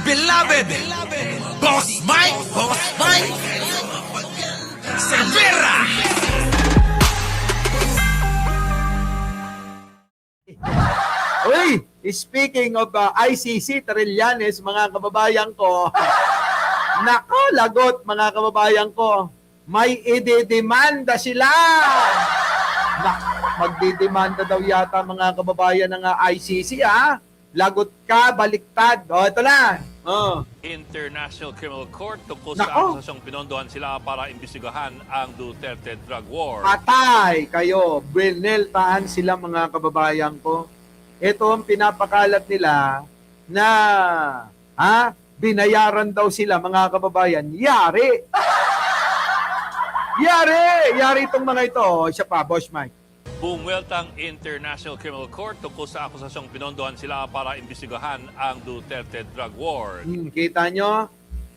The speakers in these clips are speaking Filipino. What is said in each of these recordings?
beloved, Boss Mike Cervera. Uy, speaking of ICC, Trillanes, mga kababayan ko, nako, lagot mga kababayan ko, may idedemanda sila. Magdidemanda daw yata mga kababayan ng ICC, ha? Lagot ka, baliktad. O, ito na. International Criminal Court tungkol Nako. sa akusasyong pinondohan sila para imbestigahan ang Duterte drug war. Patay kayo. Bineltahan sila mga kababayan ko. Ito ang pinapakalat nila na binayaran daw sila mga kababayan. Yari! Yari itong mga ito. Siya pa, Boss Mike. Bumueltang International Criminal Court tungkol sa akusasyong pinondohan sila para imbestigahan ang Duterte drug war. Kita nyo,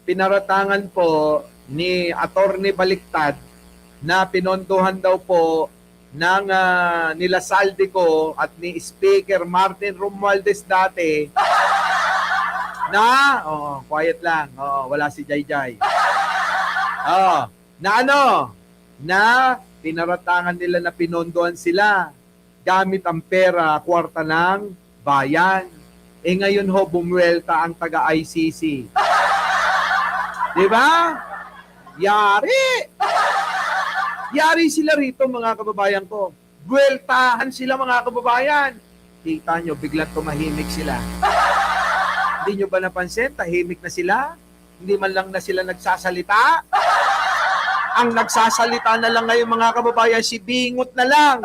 pinaratangan po ni Attorney Baliktad na pinondohan daw po ng nila Saldico at ni Speaker Martin Romualdez dati na, quiet lang, wala si Jayjay. Na pinaratangan nila na pinondohan sila gamit ang pera, kwarta ng bayan. Ngayon ho, bumuelta ang taga-ICC. Di ba? Yari sila rito mga kababayan ko. Bueltahan sila mga kababayan. Kita nyo, biglang tumahimik sila. Hindi nyo ba napansin? Tahimik na sila? Hindi man lang na sila nagsasalita? Ang nagsasalita na lang ngayon mga kababayan, si Bingot na lang.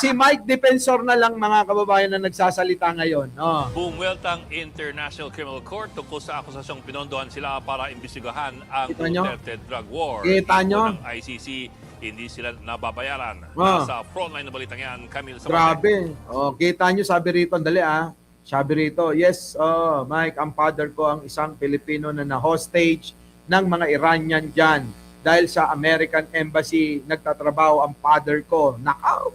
Si Mike Defensor na lang mga kababayan na nagsasalita ngayon. Bumueltang International Criminal Court tungkol sa akusasyong pinondohan sila para imbestigahan ang Kita nyo? Duterte drug war. Kita nyo? Ng ICC, hindi sila nababayaran. Sa frontline na balitang yan, Camille Sabate. Grabe. Kita nyo, sabi rito, dali Sabi rito, yes, Mike, ang father ko ang isang Pilipino na na-hostage ng mga Iranian dyan. Dahil sa American Embassy, nagtatrabaho ang father ko. Nakaw!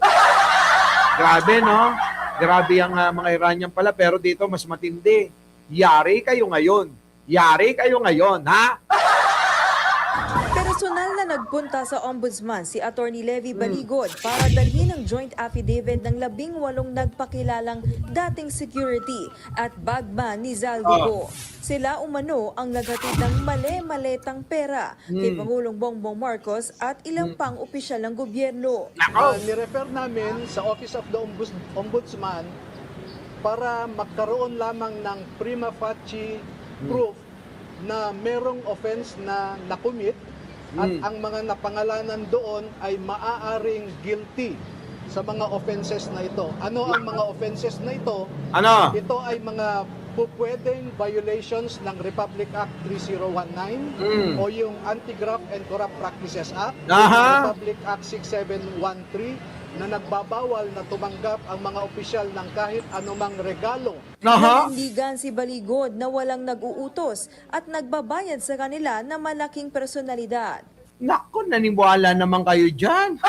Grabe, no? Grabe ang mga Iranian pala, pero dito mas matindi. Yari kayo ngayon. Yari kayo ngayon, ha? Personal na nagpunta sa Ombudsman si Attorney Levy Baligod para dalhin ang joint affidavit ng 18 nagpakilalang dating security at bagman ni Zaldico. Sila umano ang naghatid ng male-maletang pera kay Pangulong Bongbong Marcos at ilang pang opisyal ng gobyerno. Nirefer namin sa Office of the Ombudsman para magkaroon lamang ng prima facie proof na merong offense na nakumit at ang mga napangalanan doon ay maaaring guilty sa mga offenses na ito. Ano ang mga offenses na ito? Ano? Ito ay mga pupwedeng violations ng Republic Act 3019 o yung Anti-Graft and Corrupt Practices Act, Republic Act 6713 na nagbabawal na tumanggap ang mga opisyal ng kahit anumang regalo. Nanindigan si Baligod na walang nag-uutos at nagbabayad sa kanila na malaking personalidad. Naku, naniwala naman kayo dyan.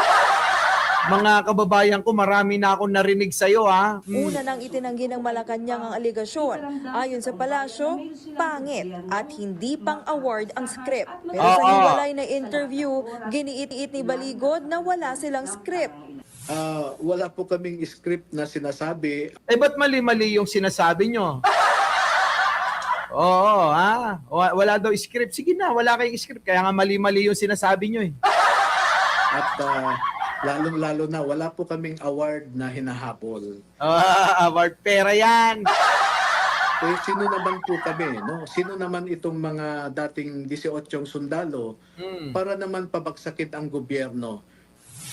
Mga kababayan ko, marami na akong narinig sa'yo, ha? Una nang itinanggi ng Malacanang ang aligasyon. Ayon sa palasyo, pangit at hindi pang-award ang script. Pero sa hiwalay na interview, giniit-it ni Baligod na wala silang script. Wala po kaming script na sinasabi. Ba't mali-mali yung sinasabi nyo? Wala daw script. Sige na, wala kayong script. Kaya nga mali-mali yung sinasabi nyo, eh. At lalong-lalo na, wala po kaming award na hinahabol. Award pera yan. Sino naman po kami, no? Sino naman itong mga dating 18 sundalo para naman pabagsakit ang gobyerno?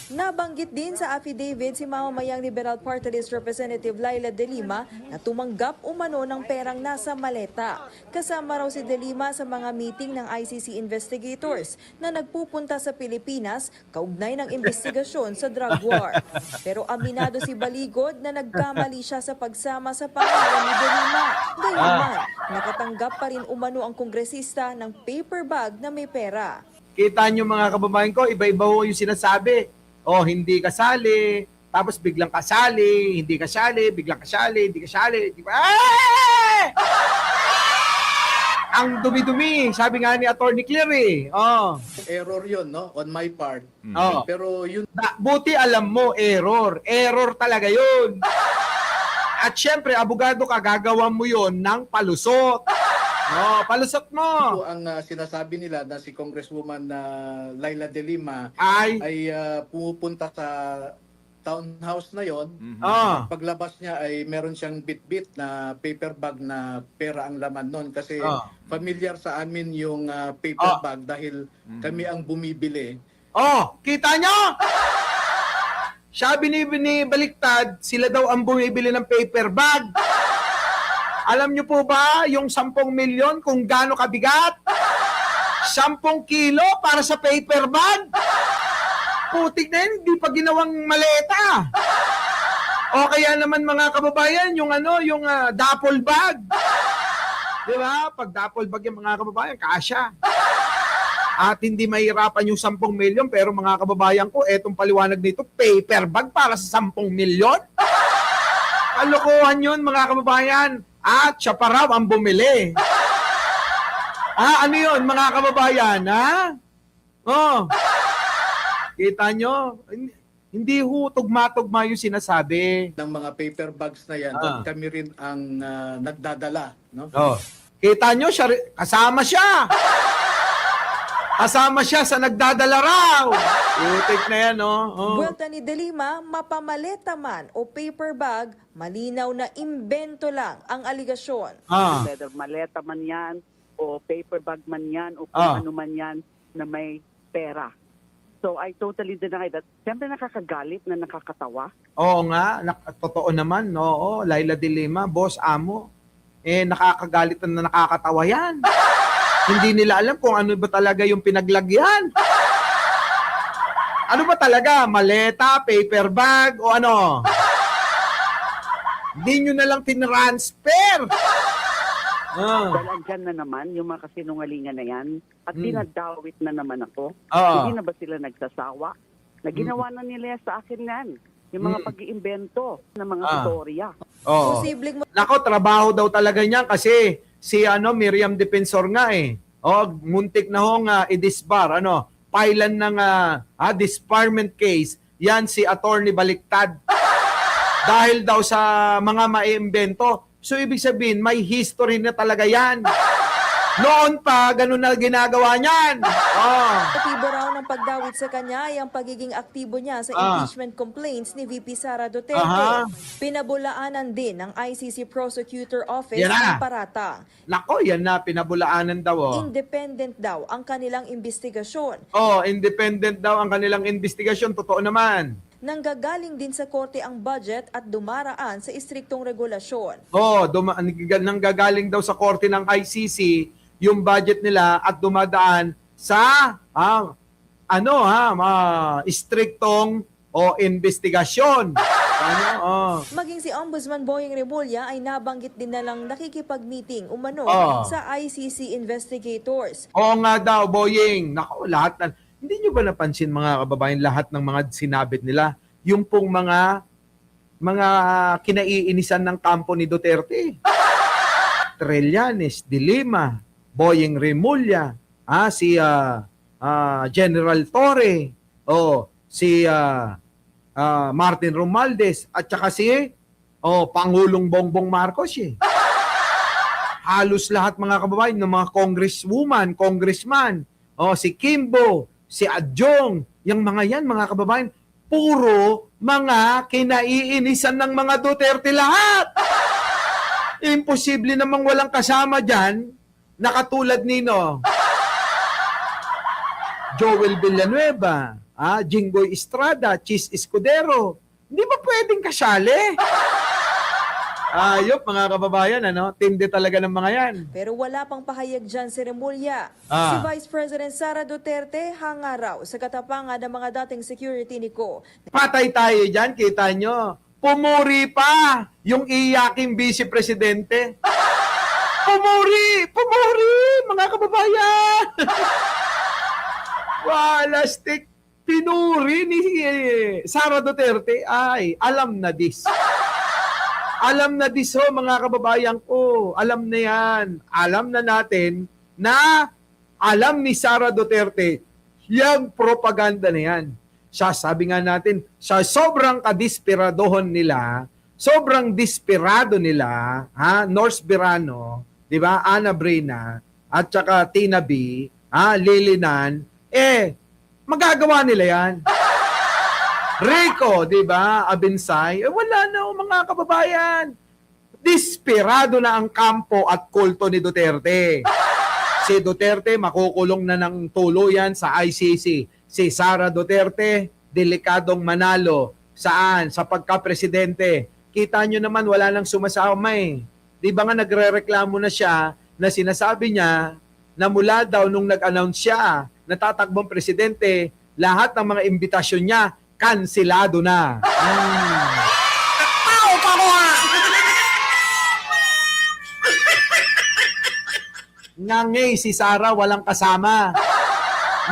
Nabanggit din sa affidavit si mamamayang Liberal Party List Representative Laila De Lima na tumanggap umano ng perang nasa maleta. Kasama raw si De Lima sa mga meeting ng ICC investigators na nagpupunta sa Pilipinas kaugnay ng investigasyon sa drug war. Pero aminado si Baligod na nagkamali siya sa pagsama sa pangalan ni De Lima. Gayunman, nakatanggap pa rin umano ang kongresista ng paper bag na may pera. Kita nyo mga kababayan ko, iba-iba ho yung sinasabi. Hindi kasali, tapos biglang kasali, hindi kasali, biglang kasali, hindi kasali. Ang dumi-dumi, sabi nga ni Attorney Claire eh. Oh. Error yun, no? On my part. Oh. Pero yun Buti alam mo, error. Error talaga yun. At syempre, abogado ka, gagawa mo yun ng palusot. Oh, palusot mo. po ang sinasabi nila na si Congresswoman Laila De Lima Ay, ay pumupunta sa townhouse na yon. ah, Paglabas niya ay meron siyang bit-bit na paper bag na pera ang laman nun kasi Ah. familiar sa amin yung paper Ah. bag dahil kami ang bumibili. oh, kita nyo? Sabi ni Baliktad, sila daw ang bumibili ng paper bag. Alam nyo po ba yung 10 milyon kung gaano kabigat? 10 kilo para sa paper bag? Putik na yun, hindi pa ginawang maleta. O kaya naman mga kababayan, yung duffel bag. Di ba? Pag duffel bag yung mga kababayan, kasya. At hindi mahirapan yung 10 milyon, pero mga kababayan ko, etong paliwanag nito, paper bag para sa 10 milyon? Kalokohan yun mga kababayan. At siya pa raw ang bumili. Ano yun mga kababayan, ha? Oh. Kita nyo? Hindi ho tugma-tugma yung sinasabi. Ng mga paper bags na yan, doon kami rin ang nagdadala. No? Oh. Kita nyo, kasama siya. Kasama siya sa nagdadala raw. Utik na yan, oh. Buwelta ni De Lima, mapamaleta man o paper bag, malinaw na imbento lang ang aligasyon. Whether maleta man yan, o paper bag man yan, o kung ano man yan na may pera. So I totally deny that. Siyempre nakakagalit na nakakatawa. Oo nga, totoo naman, oo. Laila De Lima, boss, amo. Nakakagalit na nakakatawa yan. Hindi nila alam kung ano ba talaga yung pinaglagyan. Ano ba talaga? Maleta, paper bag, o ano? Hindi nyo na lang tinransfer. Dahil andyan na naman yung mga kasinungalingan na yan at dinadawit na naman ako. Oo. Hindi na ba sila nagsasawa? Na ginawa na nila sa akin yan. Yung mga pag-iimbento ng mga istorya. Oo. Posibleng Nako, trabaho daw talaga niyan kasi si Miriam Defensor nga eh. Muntik na hong i-disbar, pailan ng disbarment case, yan si Attorney Baliktad. Dahil daw sa mga maiimbento. So, ibig sabihin, may history na talaga yan. Noon pa, ganun na ginagawa niyan. motibo raw ng pagdawit sa kanya ay ang pagiging aktibo niya sa impeachment complaints ni VP Sara Duterte. Pinabulaanan din ng ICC Prosecutor Office Yan na. ng paratang. Nako, yan na, pinabulaanan daw. Independent daw ang kanilang investigasyon. Independent daw ang kanilang investigasyon. Totoo naman. Nanggagaling din sa korte ang budget at dumaraan sa istriktong regulasyon. Nanggagaling daw sa korte ng ICC yung budget nila at dumadaan sa istriktong investigasyon. Maging si Ombudsman Boyeng Remulla ay nabanggit din na lang nakikipag-meeting umano sa ICC investigators. Oo nga daw, Boyeng. Nako, lahat na. Hindi nyo ba napansin mga kababayan lahat ng mga sinabit nila? Yung pong mga kinaiinisan ng kampo ni Duterte. Trillanes, De Lima, Boyeng Remulla, si General Torre, si Martin Romualdez, at saka si Pangulong Bongbong Marcos. Halos lahat mga kababayan ng mga congresswoman, congressman, si Kimbo, si Adjong, yung mga yan, mga kababayan, puro mga kinaiinisan ng mga Duterte lahat. Imposible namang walang kasama dyan na katulad nino. Joel Villanueva, Jinggoy Estrada, Chis Escudero. Hindi ba pwedeng kasali? Ayop, mga kababayan, tindi talaga ng mga yan. Pero wala pang pahayag dyan si Remulla. Si Vice President Sara Duterte hanga raw sa katapangan ng mga dating security ni Ko. Patay tayo dyan, kita nyo. Pumuri pa yung iyaking Vice Presidente. Pumuri, mga kababayan. Walastik, pinuri ni Sara Duterte. Ay, alam na this. Alam na diso, mga kababayan ko. Alam na yan. Alam na natin na alam ni Sara Duterte yung propaganda na yan. Siya, sabi nga natin, sa sobrang kadisperadohon nila, sobrang desperado nila, North Birano, di ba, Ana Brina, at saka Tina B, Lilinan, magagawa nila yan. Rico, di ba, Abinsay, wala na mga kababayan. Desperado na ang kampo at kulto ni Duterte. Si Duterte makukulong na ng tuluyan sa ICC. Si Sara Duterte, delikadong manalo. Saan? Sa pagka-presidente. Kita nyo naman, wala nang sumasama eh. Di ba nga nagre-reklamo na siya na sinasabi niya na mula daw nung nag-announce siya na tatakbong presidente, lahat ng mga imbitasyon niya, kansilado na. Ngangay si Sara walang kasama.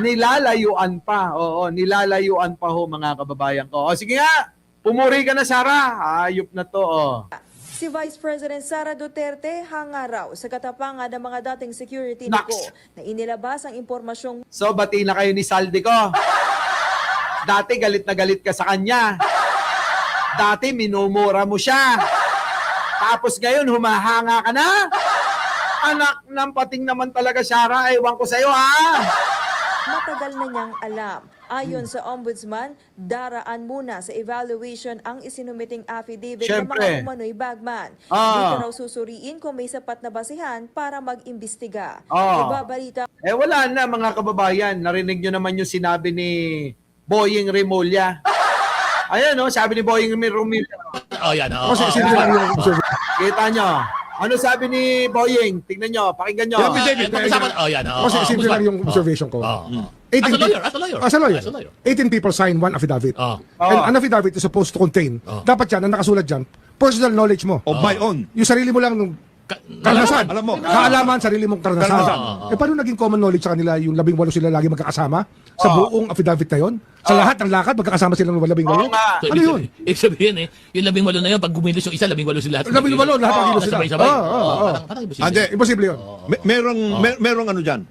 Nilalayuan pa. Oo, nilalayuan pa ho mga kababayan ko. O sige nga, pumuri ka na Sara. Ayop na to. Si Vice President Sara Duterte hanga raw sa katapangan ng mga dating security Naks. niko na inilabas ang impormasyong So, bati na kayo ni Saldi ko. Dati galit na galit ka sa kanya. Dati minumura mo siya. Tapos ngayon humahanga ka na. Anak ng pating naman talaga, Sara. Ewan ko sa'yo, matagal na niyang alam. Ayon sa Ombudsman, daraan muna sa evaluation ang isinumiting affidavit ng Siyempre. mga umano'y bagman. Dito raw susuriin kung may sapat na basihan para mag-imbestiga. Ibabalita Wala na mga kababayan. Narinig nyo naman yung sinabi ni Boying Remulla. Ayan, sabi ni Boying Remulla. Yan. Kasi simple lang yung observation. Kita nyo. Ano sabi ni Boying? Tingnan nyo, pakinggan nyo. Kasi simple lang yung observation ko. 18 As a lawyer. 18 people sign one affidavit. And an affidavit is supposed to contain, dapat yan, ang nakasulat dyan, personal knowledge mo. Of my own. Yung sarili mo lang, karanasan. Alam mo. Kaalaman, sarili mong karanasan. Karanasan. Paano naging common knowledge sa kanila yung 18 sila lagi magkakasama? Sa buong affidavit na yun? Sa lahat ng lakad, magkakasama silang 18? Oo nga. Ano yun? Ibig sabihin yung 18 na yun, pag gumilos yung isa, 18 sila. 18, lahat ng kilos sila. Sabay-sabay. Parang Ande, imposible yun. merong ano dyan.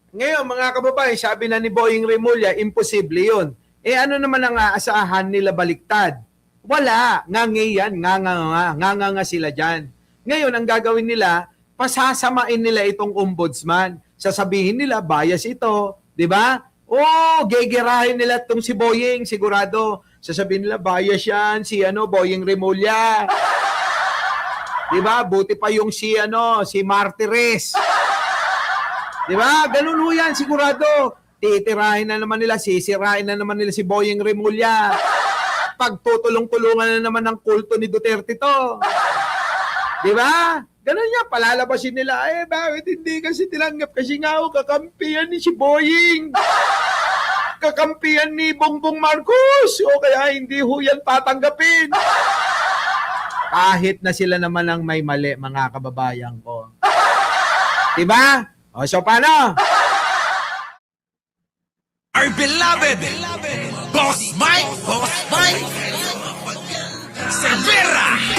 Ngayon, mga kababayan, sabi na ni Boying Remulla, imposible yun. Ano naman ang aasahan nila baliktad? Wala. Nga nga sila dyan. Ngayon, ang gagawin nila, pasasamain nila itong ombudsman. Sasabihin nila, bias ito. Di ba? Gegerahin nila itong si Boying, sigurado. Sasabihin nila, bias yan, si Boying Remulla. Di ba? Buti pa yung si Martires. Di ba? Ganun ho yan, sigurado. Titirahin na naman nila, sisirain na naman nila si Boying Remulla. Pagtutulong-tulungan na naman ng kulto ni Duterte to. Di ba? Ganun yan, palalabasin nila. Bakit hindi kasi tinanggap? Kasi nga kakampihan ni si Boying. Kakampihan ni Bongbong Marcos. O kaya hindi ho yan tatanggapin. Kahit na sila naman ang may mali, mga kababayan ko. Diba? So paano? Our beloved Boss Mike Severa.